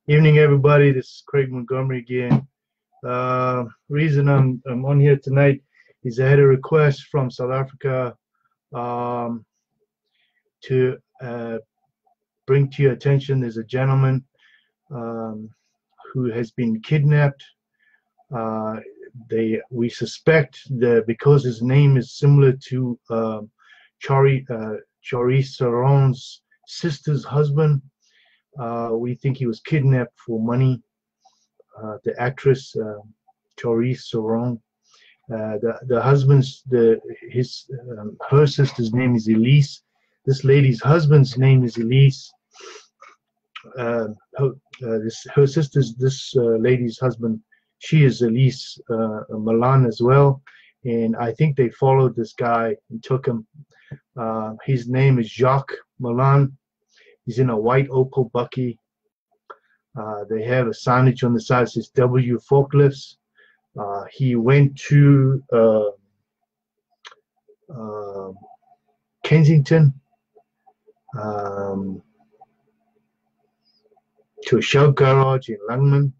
Evening, everybody. This is Craig Montgomery again. Reason I'm on here tonight is I had a request from South Africa um, to bring to your attention. There's a gentleman um, who has been kidnapped. Uh, we suspect that because his name is similar to Chari Saron's sister's husband. We think he was kidnapped for money. The actress Charisse Theron. The husband's his her sister's name is Elise. This lady's husband's name is Elise. Her sister's this lady's husband. She is Elise Milan as well, and I think they followed this guy and took him. His name is Jacques Milan. He's in a white Opel Bucky. They have a signage on the side that says W Forklifts. He went to Kensington to a shell garage in Langerman,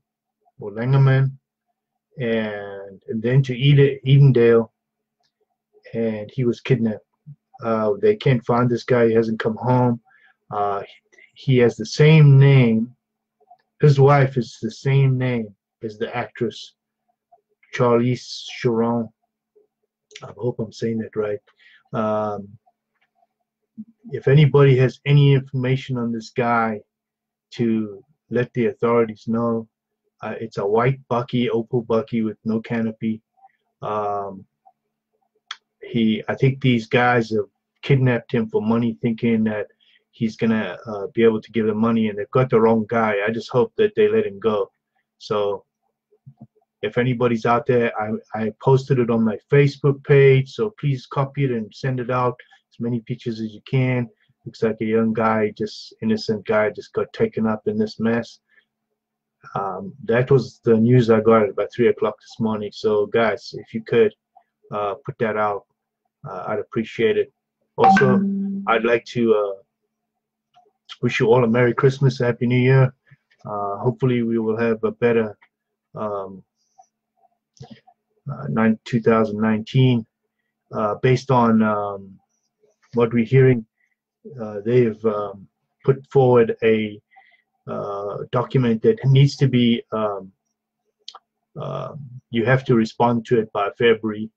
and then to Edendale, and he was kidnapped. They can't find this guy. He hasn't come home. He has the same name. His wife is the same name as the actress Charlize Theron. I hope I'm saying that right. If anybody has any information on this guy, to let the authorities know. It's a white Bucky, Opel Bucky with no canopy. I think these guys have kidnapped him for money, thinking that he's gonna be able to give them money, and they've got the wrong guy. I just hope that they let him go. So if anybody's out there, I posted it on my Facebook page, so please copy it and send it out, as many pictures as you can. Looks like a young guy, just innocent guy, just got taken up in this mess. That was the news I got at about 3 o'clock this morning. So guys, if you could put that out, I'd appreciate it. Also, I'd like to wish you all a Merry Christmas, a Happy New Year. Hopefully we will have a better 2019 based on what we're hearing. They've put forward a document that needs to be you have to respond to it by February,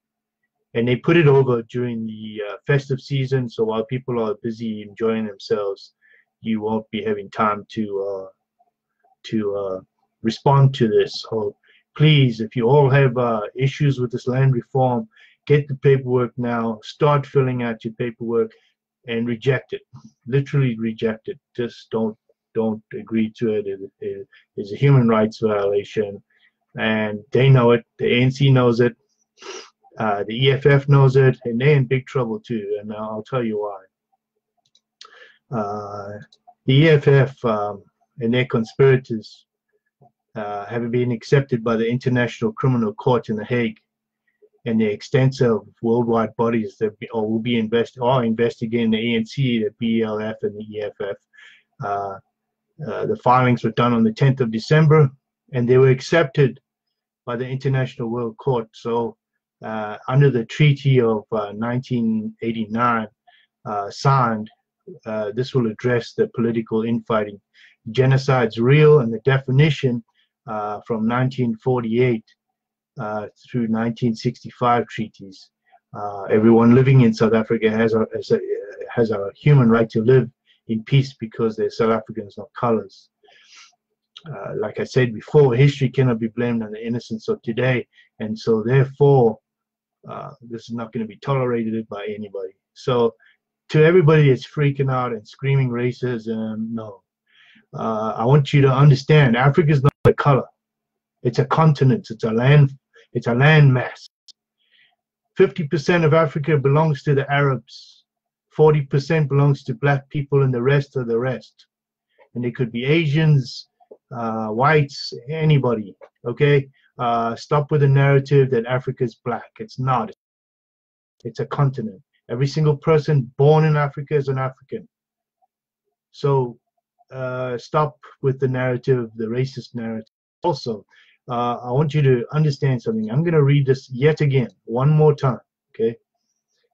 and they put it over during the festive season, so while people are busy enjoying themselves, you won't be having time to respond to this. So please, if you all have issues with this land reform, get the paperwork now, start filling out your paperwork, and reject it. Literally reject it. Just don't agree to it. It is a human rights violation, and they know it. The ANC knows it. The EFF knows it, and they're in big trouble too. And I'll tell you why. The EFF and their conspirators have been accepted by the International Criminal Court in The Hague, and the extensive worldwide bodies that will be investigating the ANC, the BLF, and the EFF. The filings were done on the 10th of December, and they were accepted by the International World Court. So under the Treaty of 1989 signed, this will address the political infighting. Genocide's real, and the definition from 1948 through 1965 treaties. Everyone living in South Africa has a human right to live in peace because they're South Africans, not colors. Like I said before, history cannot be blamed on the innocence of today, and so therefore this is not going to be tolerated by anybody. So to everybody that's freaking out and screaming racism, no. I want you to understand, Africa is not a color. It's a continent. It's a land mass. 50% of Africa belongs to the Arabs. 40% belongs to black people, and the rest are the rest. And they could be Asians, whites, anybody. Okay? Stop with the narrative that Africa is black. It's not. It's a continent. Every single person born in Africa is an African. So stop with the narrative, the racist narrative. Also, I want you to understand something. I'm going to read this yet again, one more time. Okay,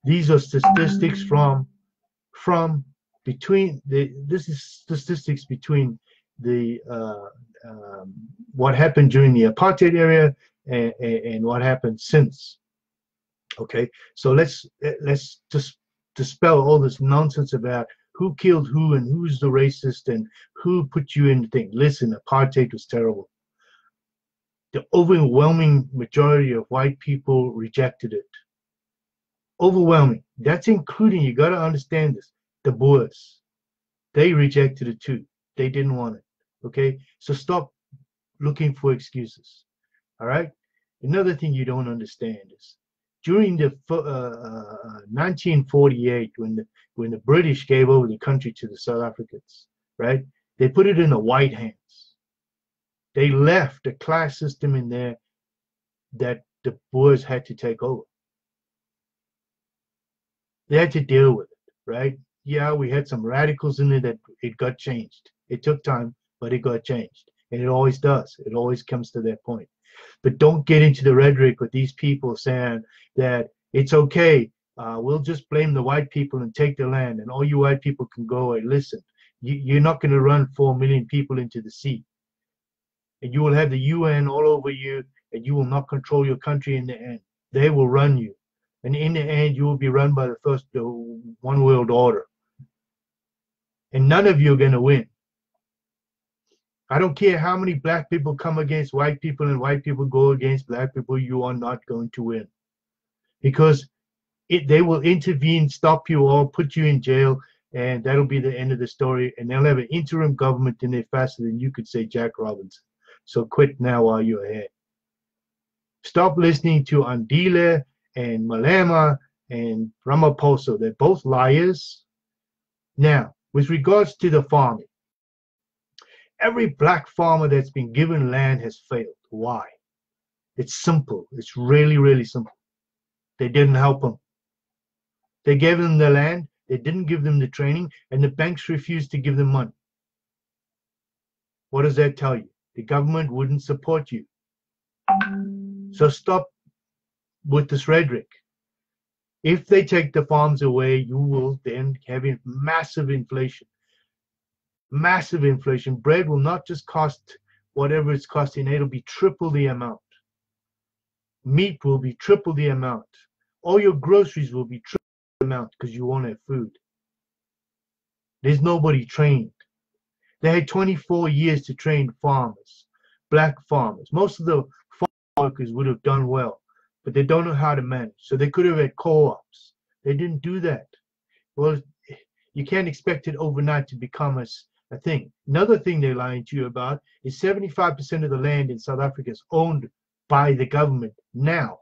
these are statistics from between the. This is statistics between the what happened during the apartheid era and what happened since. Okay, so let's just dispel all this nonsense about who killed who and who's the racist and who put you in the thing. Listen, apartheid was terrible. The overwhelming majority of white people rejected it. Overwhelming. That's including, you got to understand this, the Boers. They rejected it too. They didn't want it. Okay, so stop looking for excuses. All right. Another thing you don't understand is during the 1948, when the British gave over the country to the South Africans, right? They put it in the white hands. They left a class system in there that the Boers had to take over. They had to deal with it, right? Yeah, we had some radicals in there that it got changed. It took time, but it got changed. And it always does. It always comes to that point. But don't get into the rhetoric with these people saying that it's okay. We'll just blame the white people and take the land, and all you white people can go away. Listen, you're not going to run 4 million people into the sea. And you will have the UN all over you, and you will not control your country in the end. They will run you. And in the end, you will be run by the one world order. And none of you are going to win. I don't care how many black people come against white people and white people go against black people, you are not going to win. Because they will intervene, stop you all, put you in jail, and that'll be the end of the story. And they'll have an interim government in there faster than you could say Jack Robinson. So quit now while you're ahead. Stop listening to Andile and Malema and Ramaphosa. They're both liars. Now, with regards to the farming, every black farmer that's been given land has failed. Why? It's simple. It's really, really simple. They didn't help them. They gave them the land. They didn't give them the training, and the banks refused to give them money. What does that tell you? The government wouldn't support you. So stop with this rhetoric. If they take the farms away, you will then have massive inflation. Massive inflation. Bread will not just cost whatever it's costing, it'll be triple the amount. Meat will be triple the amount. All your groceries will be triple the amount because you won't have food. There's nobody trained. They had 24 years to train farmers, black farmers. Most of the farm workers would have done well, but they don't know how to manage. So they could have had co-ops. They didn't do that. Well, you can't expect it overnight to become a thing. Another thing they're lying to you about is 75% of the land in South Africa is owned by the government now.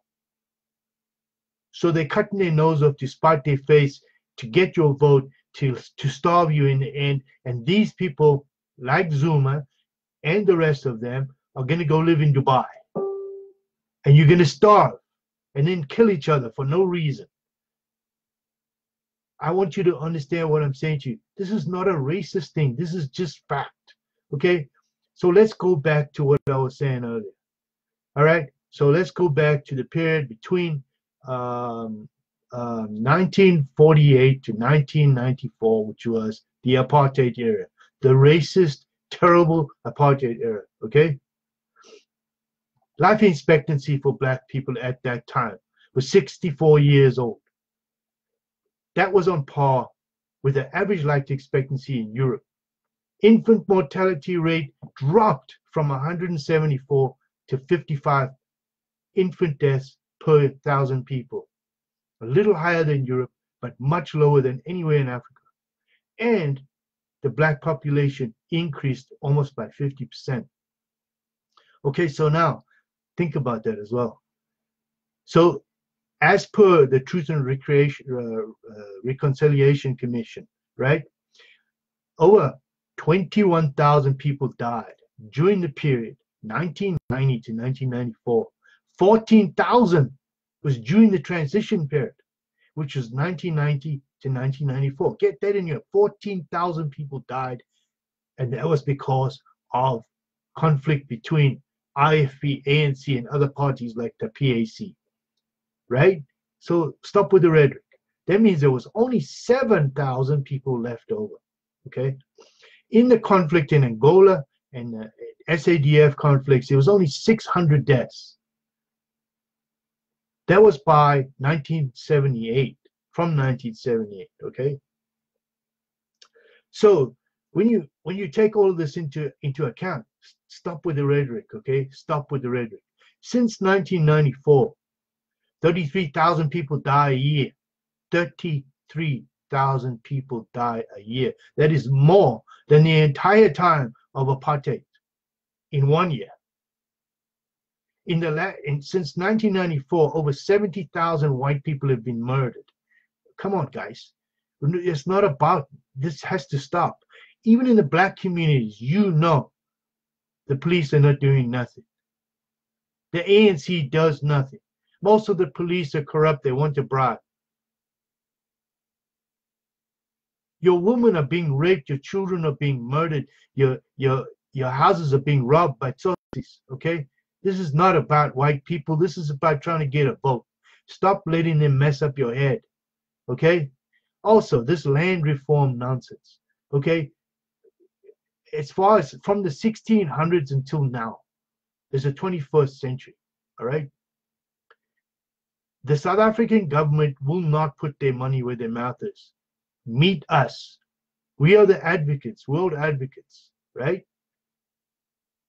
So they're cutting their nose off to spite their face to get your vote, to starve you in the end. And these people, like Zuma and the rest of them, are going to go live in Dubai. And you're going to starve and then kill each other for no reason. I want you to understand what I'm saying to you. This is not a racist thing. This is just fact. Okay? So let's go back to what I was saying earlier. All right? So let's go back to the period between 1948 to 1994, which was the apartheid era. The racist, terrible apartheid era. Okay? Life expectancy for black people at that time was 64 years old. That was on par with the average life expectancy in Europe. Infant mortality rate dropped from 174 to 55 infant deaths per 1,000 people. A little higher than Europe, but much lower than anywhere in Africa. And the black population increased almost by 50%. Okay, so now think about that as well. So as per the Truth and Reconciliation Commission, right? Over 21,000 people died during the period 1990 to 1994. 14,000 was during the transition period, which was 1990 to 1994. Get that in here. 14,000 people died And that was because of conflict between IFP, ANC, and other parties like the PAC, right? So stop with the rhetoric. That means there was only 7,000 people left over, okay? In the conflict in Angola and the SADF conflicts, there was only 600 deaths. That was by 1978, from 1978, okay? So when you take all of this into account, stop with the rhetoric, okay? Stop with the rhetoric. Since 1994, 33,000 people die a year. 33,000 people die a year. That is more than the entire time of apartheid in 1 year. Since 1994, over 70,000 white people have been murdered. Come on, guys. It's not about, this has to stop. Even in the black communities, you know, the police are not doing nothing. The ANC does nothing. Most of the police are corrupt. They want to bribe. Your women are being raped. Your children are being murdered. Your houses are being robbed by Tsotsis, okay? This is not about white people. This is about trying to get a vote. Stop letting them mess up your head, okay? Also, this land reform nonsense, okay? As far as from the 1600s until now, there's a 21st century, all right? The South African government will not put their money where their mouth is. Meet us. We are the advocates, world advocates, right?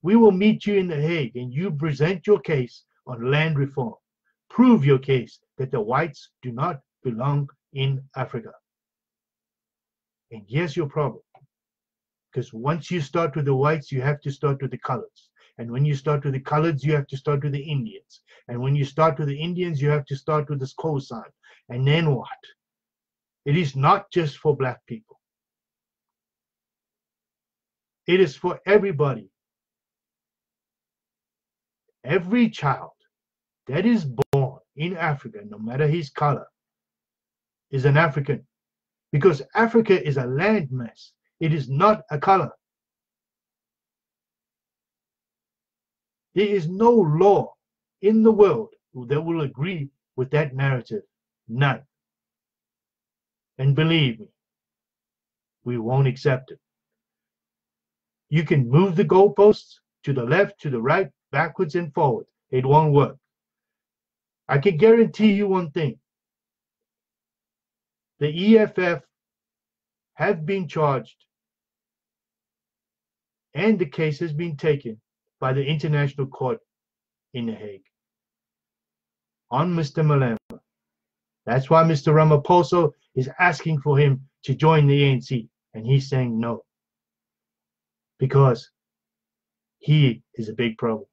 We will meet you in The Hague and you present your case on land reform. Prove your case that the whites do not belong in Africa. And here's your problem. Because once you start with the whites, you have to start with the coloreds. And when you start with the coloreds, you have to start with the Indians. And when you start with the Indians, you have to start with this Khoisan. And then what? It is not just for black people. It is for everybody. Every child that is born in Africa, no matter his color, is an African. Because Africa is a landmass. It is not a color. There is no law in the world that will agree with that narrative. None. And believe me, we won't accept it. You can move the goalposts to the left, to the right, backwards and forward. It won't work. I can guarantee you one thing. The EFF have been charged and the case has been taken by the International Court in The Hague on Mr. Malema. That's why Mr. Ramaphosa is asking for him to join the ANC, and he's saying no, because he is a big problem,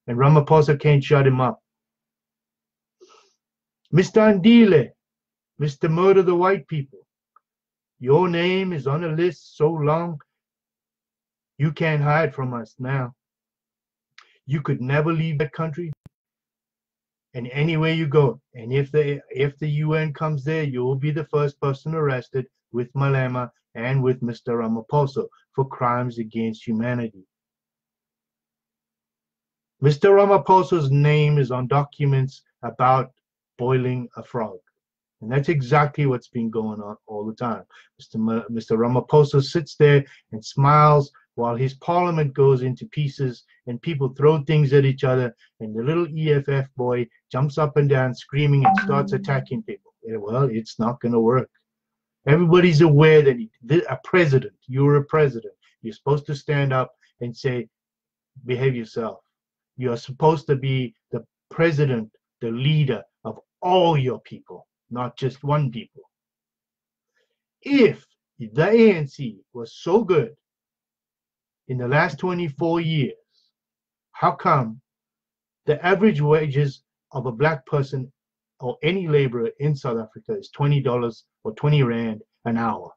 and Ramaphosa can't shut him up. Mr. Andile, Mr. Murder the White People, your name is on a list so long, you can't hide from us now. You could never leave that country, and anywhere you go, and if the UN comes there, you will be the first person arrested with Malema and with Mr. Ramaphosa for crimes against humanity. Mr. Ramaphosa's name is on documents about boiling a frog. And that's exactly what's been going on all the time. Mr. Ramaphosa sits there and smiles while his parliament goes into pieces and people throw things at each other, and the little EFF boy jumps up and down screaming and starts attacking people. Well, it's not going to work. Everybody's aware that a president, you're a president. You're supposed to stand up and say, behave yourself. You're supposed to be the president, the leader of all your people, not just one people. If the ANC was so good in the last 24 years, how come the average wages of a black person or any laborer in South Africa is $20 or 20 Rand an hour?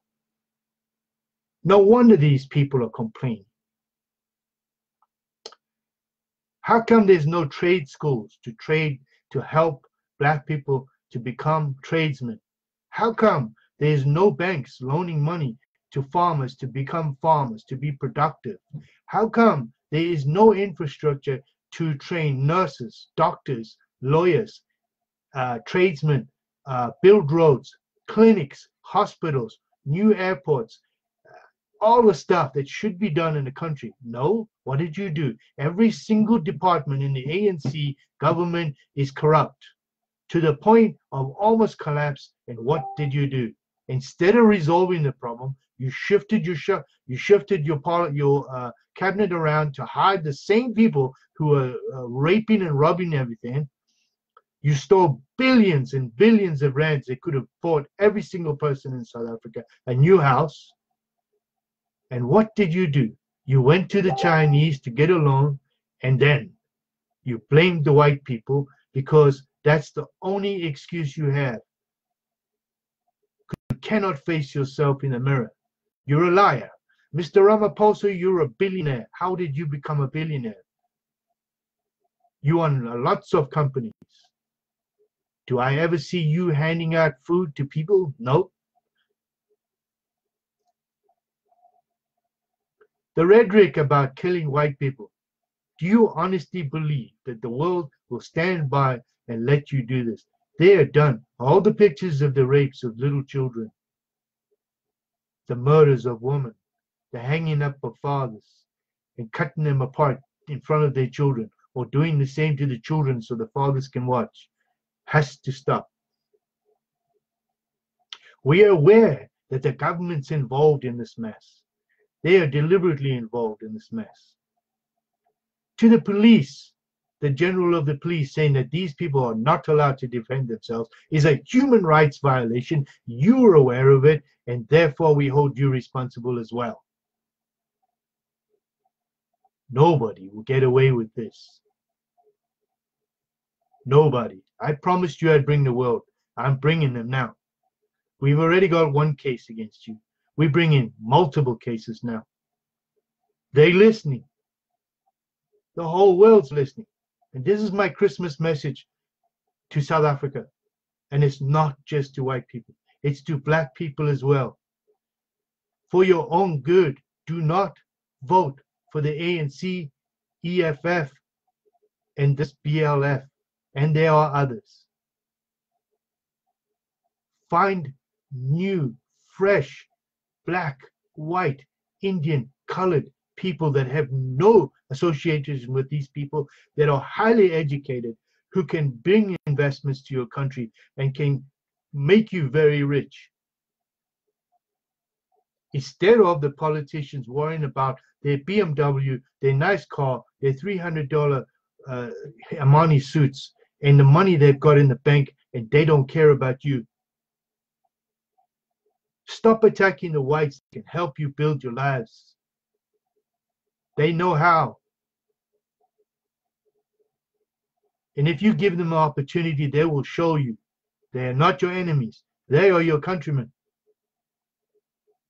No wonder these people are complaining. How come there's no trade schools to help black people to become tradesmen? How come there's no banks loaning money to farmers to become farmers, to be productive? How come there is no infrastructure to train nurses, doctors, lawyers, tradesmen, build roads, clinics, hospitals, new airports, all the stuff that should be done in the country? No. What did you do? Every single department in the ANC government is corrupt to the point of almost collapse. And what did you do? Instead of resolving the problem, you shifted your cabinet around to hide the same people who are raping and robbing everything. You stole billions and billions of rands that could have bought every single person in South Africa a new house. And what did you do? You went to the Chinese to get a loan, and then you blamed the white people because that's the only excuse you have. You cannot face yourself in the mirror. You're a liar. Mr. Ramaphosa, you're a billionaire. How did you become a billionaire? You own lots of companies. Do I ever see you handing out food to people? No. The rhetoric about killing white people. Do you honestly believe that the world will stand by and let you do this? They are done. All the pictures of the rapes of little children, the murders of women, the hanging up of fathers, and cutting them apart in front of their children, or doing the same to the children so the fathers can watch, has to stop. We are aware that the government's involved in this mess. They are deliberately involved in this mess. To the police, the general of the police saying that these people are not allowed to defend themselves is a human rights violation. You are aware of it, and therefore we hold you responsible as well. Nobody will get away with this. Nobody. I promised you I'd bring the world. I'm bringing them now. We've already got one case against you. We bring in multiple cases now. They're listening. The whole world's listening. And this is my Christmas message to South Africa. And it's not just to white people. It's to black people as well. For your own good, do not vote for the ANC, EFF, and this BLF. And there are others. Find new, fresh, black, white, Indian, colored people that have no association with these people, that are highly educated, who can bring investments to your country and can make you very rich. Instead of the politicians worrying about their BMW, their nice car, their $300 Armani suits, and the money they've got in the bank, and they don't care about you. Stop attacking the whites that can help you build your lives. They know how. And if you give them an opportunity, they will show you. They are not your enemies. They are your countrymen.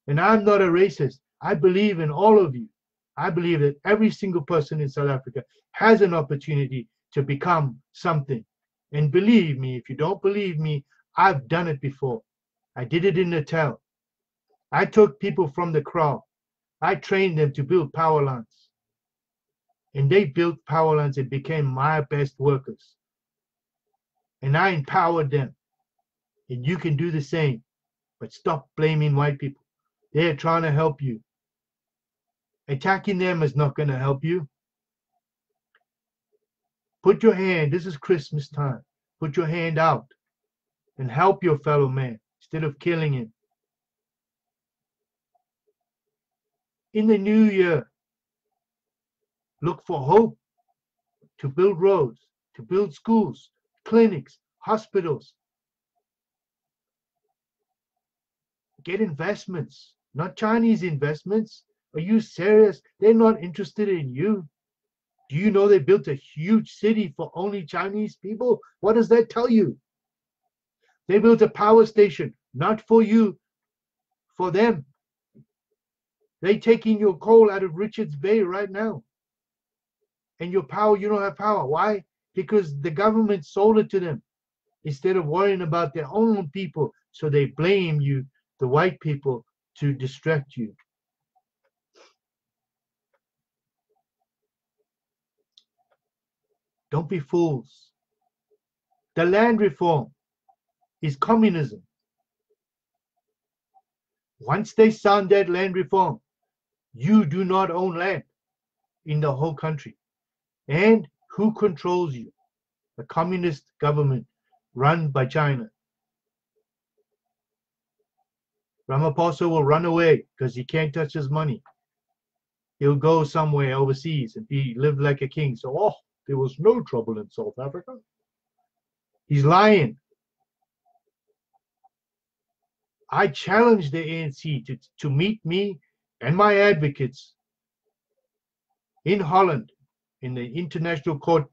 And I'm not a racist. I believe in all of you. I believe that every single person in South Africa has an opportunity to become something. And believe me, if you don't believe me, I've done it before. I did it in Natal. I took people from the crowd. I trained them to build power lines. And they built power lines and became my best workers. And I empowered them. And you can do the same. But stop blaming white people. They're trying to help you. Attacking them is not going to help you. Put your hand, this is Christmas time. Put your hand out and help your fellow man instead of killing him. In the new year, look for hope to build roads, to build schools, clinics, hospitals. Get investments, not Chinese investments. Are you serious? They're not interested in you. Do you know they built a huge city for only Chinese people? What does that tell you? They built a power station, not for you, for them. They're taking your coal out of Richards Bay right now. And your power, you don't have power. Why? Because the government sold it to them instead of worrying about their own people. So they blame you, the white people, to distract you. Don't be fools. The land reform is communism. Once they sign that land reform, you do not own land in the whole country. And who controls you? A communist government run by China. Ramaphosa will run away because he can't touch his money. He'll go somewhere overseas and live like a king. So, oh, there was no trouble in South Africa. He's lying. I challenge the ANC to meet me and my advocates in Holland, in the International Court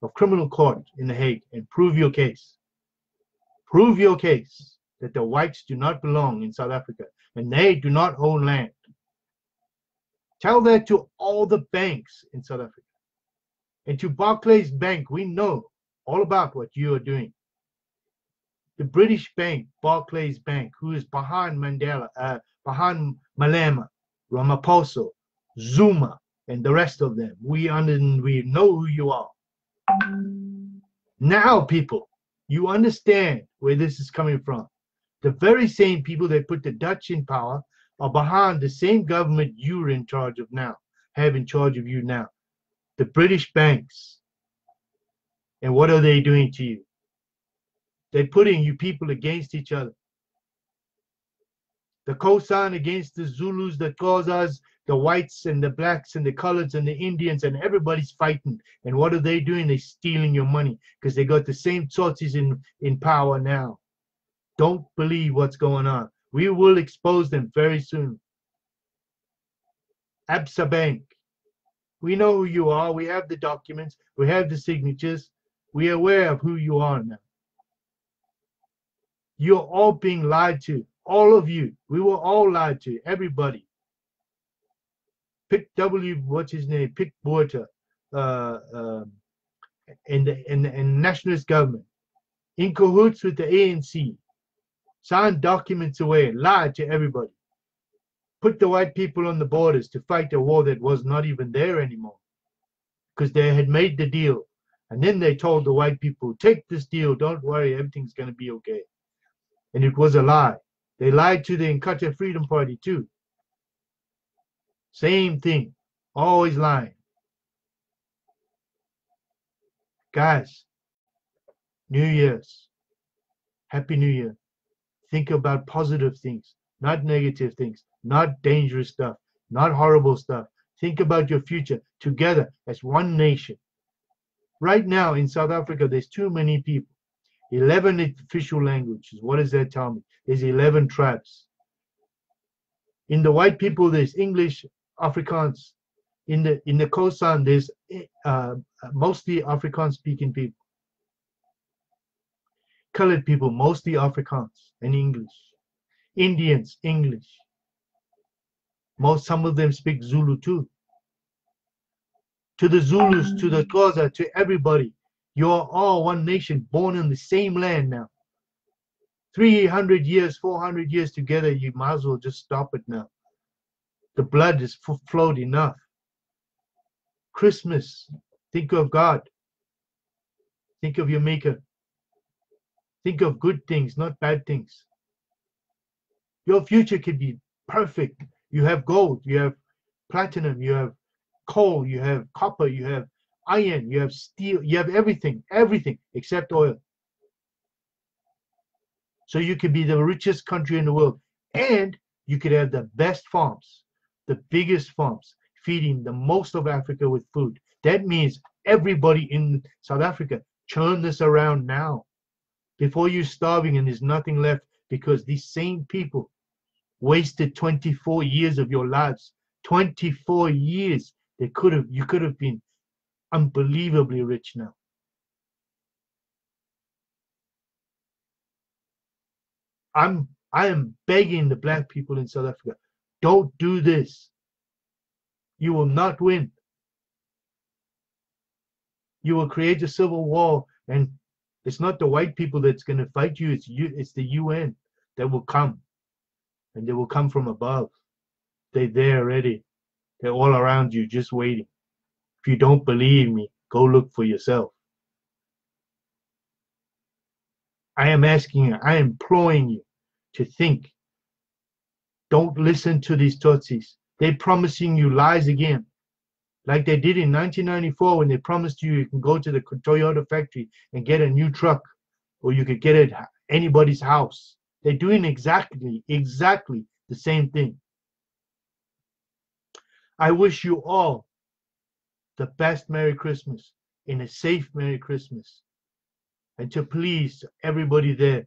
of Criminal Court in The Hague, and prove your case. Prove your case that the whites do not belong in South Africa and they do not own land. Tell that to all the banks in South Africa. And to Barclays Bank, we know all about what you are doing. The British bank, Barclays Bank, who is behind behind Malema, Ramaphosa, Zuma, and the rest of them. We know who you are. Now, people, you understand where this is coming from. The very same people that put the Dutch in power are behind the same government you're in charge of now, have in charge of you now. The British banks. And what are they doing to you? They're putting you people against each other. The Khoisan against the Zulus, the Xhosas, the whites and the blacks and the coloreds and the Indians, and everybody's fighting. And what are they doing? They're stealing your money because they got the same Tsotsis in power now. Don't believe what's going on. We will expose them very soon. Absa Bank. We know who you are. We have the documents. We have the signatures. We are aware of who you are now. You're all being lied to. All of you. We were all lied to. Everybody. Pick what's his name? Pick Botha. And the nationalist government. In cahoots with the ANC. Signed documents away. Lied to everybody. Put the white people on the borders to fight a war that was not even there anymore. Because they had made the deal. And then they told the white people, take this deal. Don't worry. Everything's going to be okay. And it was a lie. They lied to the Inkatha Freedom Party too. Same thing. Always lying. Guys, New Year's. Happy New Year. Think about positive things, not negative things, not dangerous stuff, not horrible stuff. Think about your future together as one nation. Right now in South Africa, there's too many people. 11 official languages. What does that tell me? There's 11 tribes. In the white people, there's English, Afrikaans. In the Khoisan, there's mostly Afrikaans-speaking people. Colored people, mostly Afrikaans and English. Indians, English. Some of them speak Zulu too. To the Zulus, to the Xhosa, to everybody. You are all one nation, born in the same land now. 300 years, 400 years together, you might as well just stop it now. The blood is flowed enough. Christmas, think of God. Think of your Maker. Think of good things, not bad things. Your future could be perfect. You have gold, you have platinum, you have coal, you have copper, you have iron, you have steel, you have everything except oil. So you could be the richest country in the world, and you could have the best farms, the biggest farms, feeding the most of Africa with food. That means everybody in South Africa, turn this around now before you're starving and there's nothing left, because these same people wasted 24 years of your lives. 24 years. You could have been unbelievably rich now. I am begging the black people in South Africa, don't do this. You will not win. You will create a civil war, and it's not the white people that's going to fight you. It's the UN that will come and they will come from above. They're there already. They're all around you, just waiting. If you don't believe me, go look for yourself. I am asking you, I am imploring you to think. Don't listen to these Tutsis. They're promising you lies again, like they did in 1994 when they promised you can go to the Toyota factory and get a new truck, or you could get it at anybody's house. They're doing exactly the same thing. I wish you all the best Merry Christmas and a safe Merry Christmas. And to please everybody there,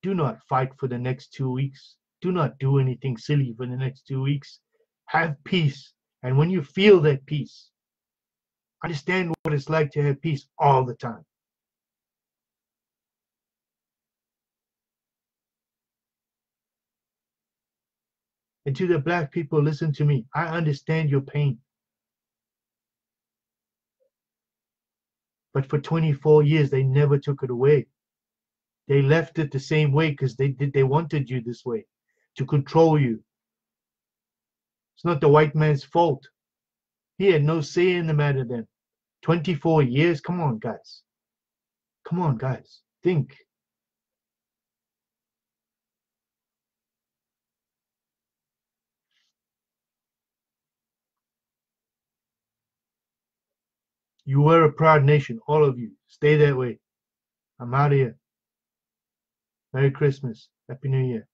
do not fight for the next 2 weeks. Do not do anything silly for the next 2 weeks. Have peace. And when you feel that peace, understand what it's like to have peace all the time. And to the black people, listen to me. I understand your pain. But for 24 years, they never took it away. They left it the same way because they wanted you this way, to control you. It's not the white man's fault. He had no say in the matter then. 24 years? Come on, guys. Come on, guys. Think. You were a proud nation, all of you. Stay that way. I'm out of here. Merry Christmas. Happy New Year.